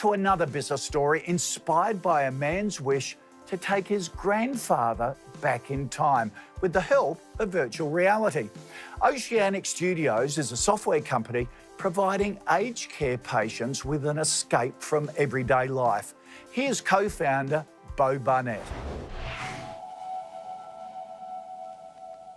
to another bizarre story inspired by a man's wish to take his grandfather back in time with the help of virtual reality. Oceanic Studios is a software company providing aged care patients with an escape from everyday life. Here's co-founder Beau Barnett.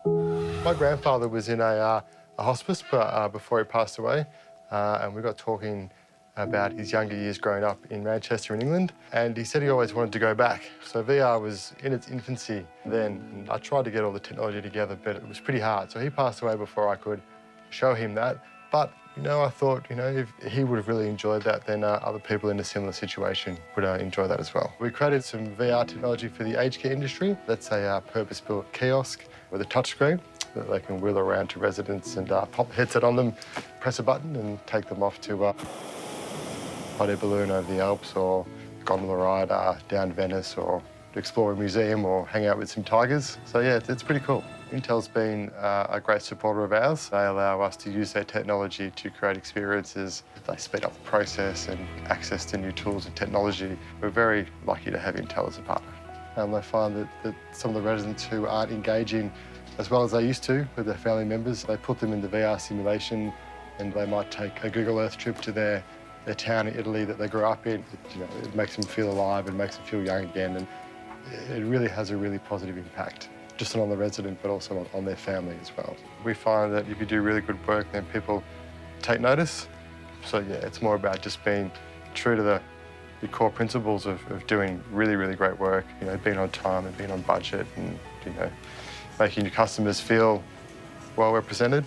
My grandfather was in a hospice before he passed away, and we got talking about his younger years growing up in Manchester in England, and he said he always wanted to go back. So VR was in its infancy then, and I tried to get all the technology together, but it was pretty hard. So he passed away before I could show him that. But, I thought, if he would have really enjoyed that, then other people in a similar situation would enjoy that as well. We created some VR technology for the aged care industry. That's a purpose-built kiosk with a touchscreen that they can wheel around to residents and pop a headset on them, press a button and take them off to hot air balloon over the Alps, or gondola ride down Venice, or to explore a museum, or hang out with some tigers. So yeah, it's pretty cool. Intel's been a great supporter of ours. They allow us to use their technology to create experiences. They speed up the process and access to new tools and technology. We're very lucky to have Intel as a partner. They find that some of the residents who aren't engaging as well as they used to with their family members, they put them in the VR simulation, and they might take a Google Earth trip to their town in Italy that they grew up in. It makes them feel alive and makes them feel young again, and it really has a really positive impact, just not on the resident, but also on their family as well. We find that if you do really good work, then people take notice. So yeah, it's more about just being true to the core principles of doing really, really great work, being on time and being on budget, and, making your customers feel well represented.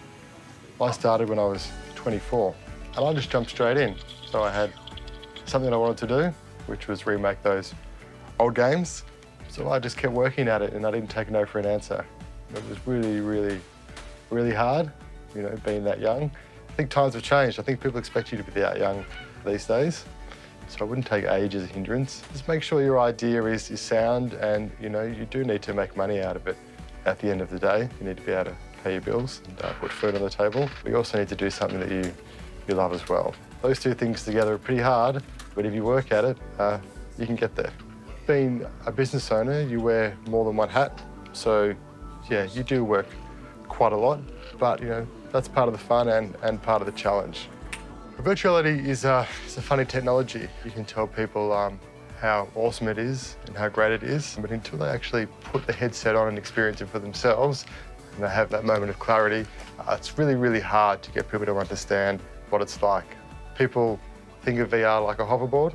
I started when I was 24, and I just jumped straight in. So I had something I wanted to do, which was remake those old games. So I just kept working at it, and I didn't take no for an answer. It was really, really, really hard, being that young. I think times have changed. I think people expect you to be that young these days. So I wouldn't take age as a hindrance. Just make sure your idea is sound, and you do need to make money out of it. At the end of the day, you need to be able to pay your bills and put food on the table. But you also need to do something that you love as well. Those two things together are pretty hard, but if you work at it, you can get there. Being a business owner, you wear more than one hat. So yeah, you do work quite a lot, but that's part of the fun and part of the challenge. Virtuality is a funny technology. You can tell people how awesome it is and how great it is, but until they actually put the headset on and experience it for themselves, and they have that moment of clarity, it's really, really hard to get people to understand what it's like. People think of VR like a hoverboard.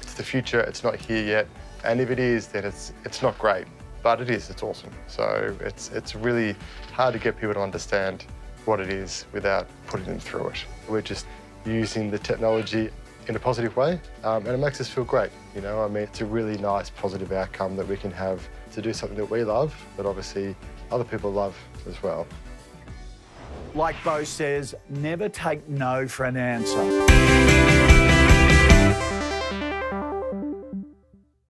It's the future, it's not here yet, and if it is, then it's not great, but it is, it's awesome. So it's really hard to get people to understand what it is without putting them through it. We're just using the technology in a positive way, and it makes us feel great. It's a really nice, positive outcome that we can have to do something that we love, but obviously other people love as well. Like Beau says, never take no for an answer.